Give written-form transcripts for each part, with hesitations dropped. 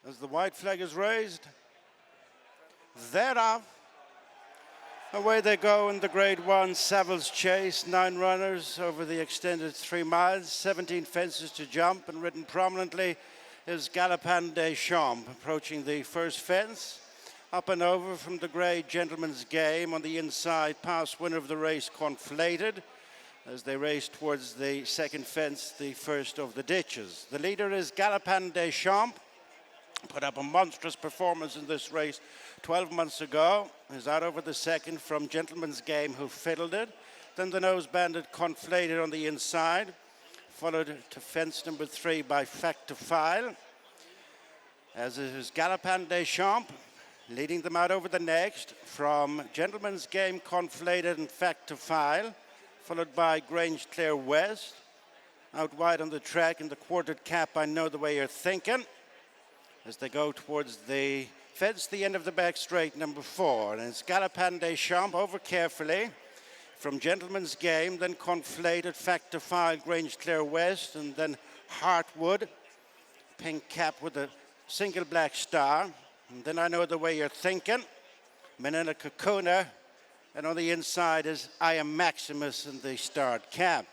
As the white flag is raised, thereof, away they go in the Grade 1 Savills Chase. 9 runners over the extended 3 miles, 17 fences to jump, and ridden prominently is Galopin Des Champs, approaching the first fence. Up and over from the grade Gentleman's Game on the inside, past winner of the race, Conflated, as they race towards the second fence, the first of the ditches. The leader is Galopin Des Champs, put up a monstrous performance in this race 12 months ago. Is out over the second from Gentleman's Game, who fiddled it. Then the nose banded Conflated on the inside, followed to fence number 3 by Fact to File, as it is Galopin Des Champs leading them out over the next from Gentleman's Game, Conflated, and Fact to File, followed by Grange Clear West. Out wide on the track in the quartered cap, I Know the Way You're Thinking, as they go towards the fence, the end of the back straight, number 4. And it's Galopin Des Champs over carefully from Gentleman's Game, then Conflated, Fact to File, Grange Clear West, and then Heartwood, pink cap with a single black star. And then I Know the Way You're Thinking, Manila Kakuna, and on the inside is I Am Maximus in the start cap.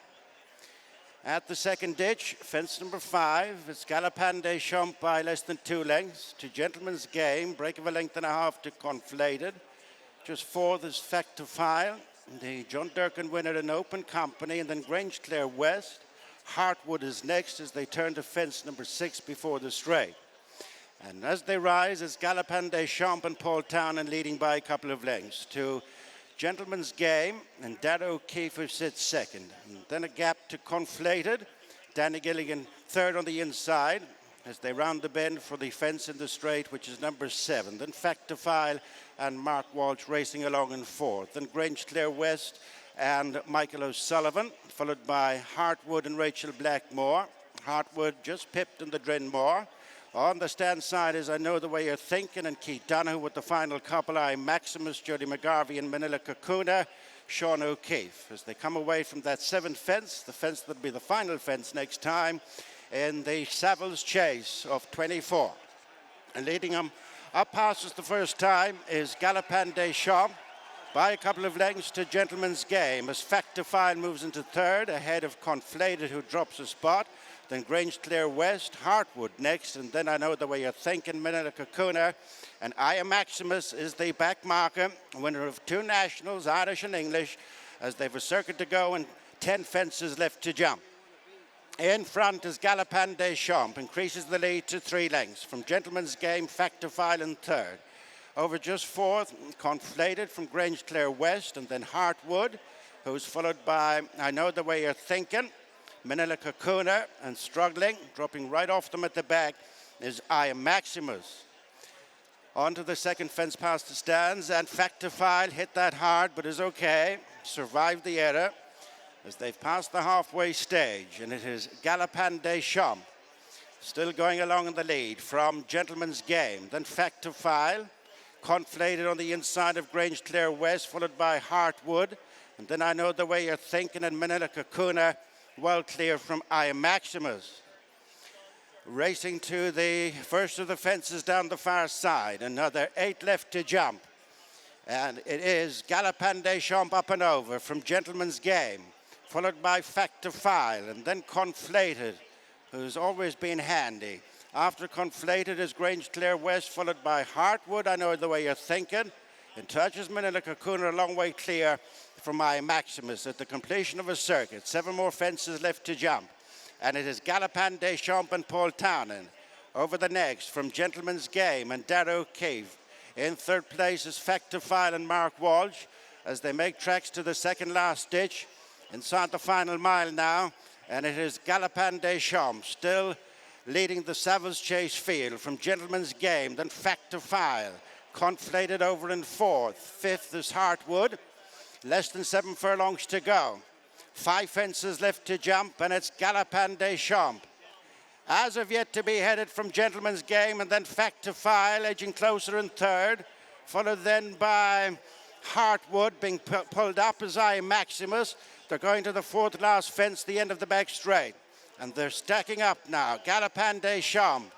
At the second ditch, fence number 5, it's Galopin Des Champs by less than 2 lengths to Gentleman's Game, break of a length and a half to Conflated. Just 4th is Fact to File, the John Durkan winner in open company, and then Grange Clear West. Heartwood is next as they turn to fence number 6 before the straight. And as they rise, it's Galopin Des Champs and Paul Townend leading by a couple of lengths to Gentleman's Game and Dad O'Keefe, who sits second. And then a gap to Conflated, Danny Gilligan third on the inside as they round the bend for the fence in the straight, which is number 7. Then Fact to File and Mark Walsh racing along in 4th. Then Grange Clear West and Michael O'Sullivan, followed by Heartwood and Rachel Blackmore. Heartwood just pipped in the Drinmore. On the stand side is I Know the Way You're Thinking, and Keith Donoghue with the final couple, I Maximus, Jody McGarvey, and Manila Kakuna, Sean O'Keefe. As they come away from that 7th fence, the fence that'll be the final fence next time in the Savills Chase of 24. And leading them up past us the first time is Galopin Des Champs by a couple of lengths to Gentleman's Game, as Fact to File moves into 3rd, ahead of Conflated, who drops a spot. Then Grange Clear West, Heartwood next, and then I Know the Way You're Thinking, Manila Kakuna. And I Am Maximus is the back marker, winner of 2 nationals, Irish and English, as they've a circuit to go and 10 fences left to jump. In front is Galopin Des Champs, increases the lead to 3 lengths from Gentleman's Game, Fact to File in 3rd. Over just 4th, Conflated from Grange Clear West, and then Heartwood, who's followed by I Know the Way You're Thinking, Manila Kakuna, and struggling, dropping right off them at the back, is I Am Maximus. On to the second fence past the stands, and Fact to File hit that hard, but is okay, survived the error, as they've passed the halfway stage, and it is Galopin Des Champs still going along in the lead from Gentleman's Game, then Fact to File, Conflated on the inside of Grange Clear West, followed by Heartwood, and then I Know the Way You're Thinking, and Manila Kakuna, well clear from I Am Maximus. Racing to the first of the fences down the far side. Another 8 left to jump. And it is Galopin Des Champs up and over from Gentleman's Game, followed by Fact to File, and then Conflated, who's always been handy. After Conflated is Grange Clear West, followed by Heartwood, I Know the Way You're Thinking. And touches Manila Kakuna a long way clear from I Am Maximus at the completion of a circuit. 7 more fences left to jump. And it is Galopin Des Champs and Paul Townend. Over the next from Gentleman's Game and Dad O'Keefe. In 3rd place is Fact to File and Mark Walsh as they make tracks to the second last ditch. Inside the final mile now. And it is Galopin Des Champs still leading the Savills Chase field from Gentleman's Game, then Fact to File. Conflated over in 4th. 5th is Heartwood. Less than 7 furlongs to go. 5 fences left to jump, and it's Galopin Des Champs. As of yet to be headed from Gentleman's Game, and then Fact to File, edging closer in 3rd. Followed then by Heartwood, being pulled up as I Am Maximus. They're going to the 4th last fence, the end of the back straight. And they're stacking up now. Galopin Des Champs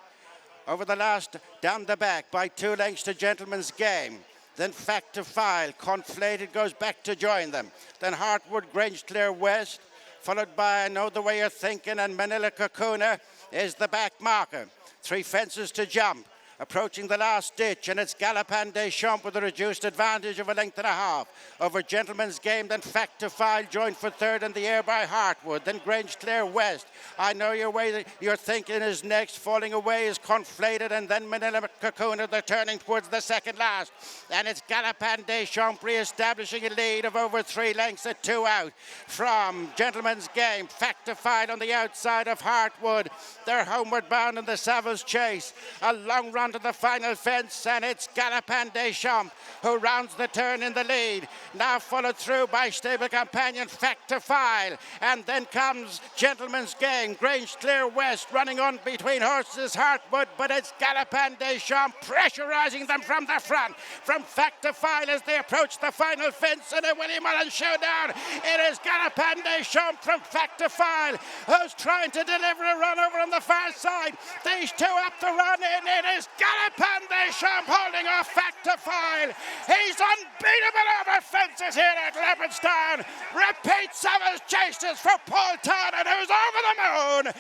over the last, down the back by 2 lengths to Gentleman's Game. Then Fact to File, Conflated goes back to join them. Then Hartwood, Grange Clear West, followed by I Know the Way You're Thinking, and Manila Kakuna is the back marker. 3 fences to jump. Approaching the last ditch, and it's Galopin Des Champs with a reduced advantage of 1.5 lengths over Gentleman's Game. Then Fact to File joined for third in the air by Hartwood. Then Grange Clear West. I Know Your Way You're Thinking is next. Falling away is Conflated, and then Manila Kakuna. They're turning towards the second last, and it's Galopin Des Champs re-establishing a lead of over 3 lengths at 2 out from Gentleman's Game. Fact to File on the outside of Hartwood. They're homeward bound in the Savills Chase. A long run to the final fence, and it's Galopin Des Champs who rounds the turn in the lead. Now followed through by stable companion Fact to File, and then comes Gentleman's Game. Grange Clear West running on between horses Hartwood, but it's Galopin Des Champs pressurising them from the front. From Fact to File as they approach the final fence in a Willie Mullins showdown. It is Galopin Des Champs from Fact to File who's trying to deliver a run over on the far side. These 2 up the run in. It is Galopin Des Champs holding off Fact to File. He's unbeatable over fences here at Leopardstown. Repeat Savills Chase for Paul Townend, who's over the moon.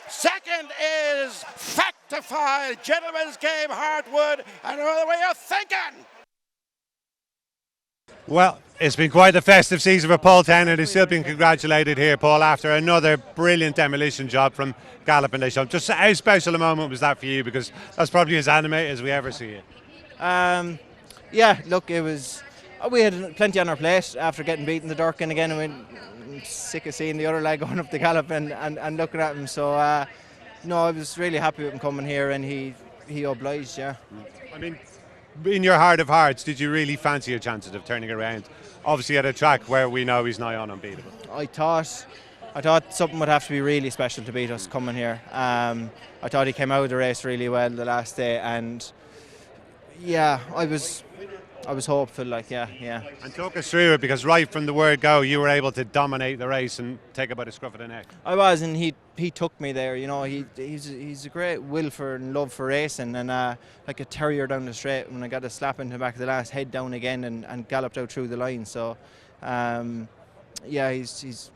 Second is Fact to File, Gentleman's Game, Hartwood, and all the way you're thinking. Well, it's been quite a festive season for Paul Townend. He's still been congratulated here, Paul, after another brilliant demolition job from Galopin Des Champs. Just how special a moment was that for you? Because that's probably as animated as we ever see it. Yeah, look, it was. We had plenty on our plate after getting beaten the Durkan again, and we're sick of seeing the other leg going up the gallop and looking at him. So, no, I was really happy with him coming here, and he obliged, yeah. I mean, in your heart of hearts, did you really fancy your chances of turning around? Obviously at a track where we know he's nigh on unbeatable. I thought something would have to be really special to beat us coming here. I thought he came out of the race really well the last day, and yeah, I was hopeful, like, yeah. And talk us through it, because right from the word go, you were able to dominate the race and take it by the scruff of the neck. I was, and he took me there. You know, he's a great will for and love for racing, and like a terrier down the straight. When I got a slap in the back of the last, head down again and galloped out through the line. So, yeah, he's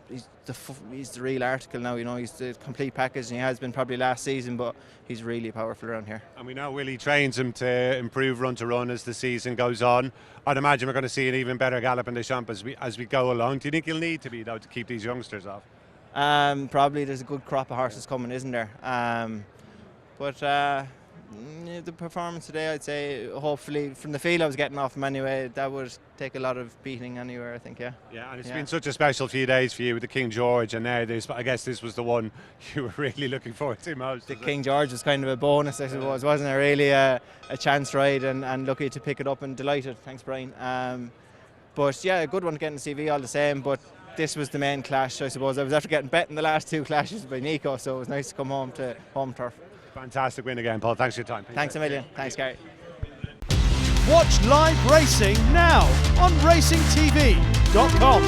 the real article now. You know, he's the complete package, and he has been probably last season, but he's really powerful around here. And we know Willie trains him to improve run to run as the season goes on. I'd imagine we're going to see an even better Galopin Des Champs as we go along. Do you think he'll need to be, though, to keep these youngsters off? Probably. There's a good crop of horses coming, isn't there? But the performance today, I'd say, hopefully from the feel I was getting off him anyway, that would take a lot of beating anywhere, I think. Yeah, and it's been such a special few days for you with the King George, and now I guess this was the one you were really looking forward to most. The King George was kind of a bonus, I suppose, wasn't it? Really a chance ride, and lucky to pick it up, and delighted. Thanks, Brian. But yeah, a good one getting the CV all the same, but this was the main clash, I suppose. I was after getting bet in the last 2 clashes by Nico, so it was nice to come home to home turf. Fantastic win again, Paul. Thanks for your time. Thanks a million. Thanks, Gary. Watch live racing now on racingtv.com.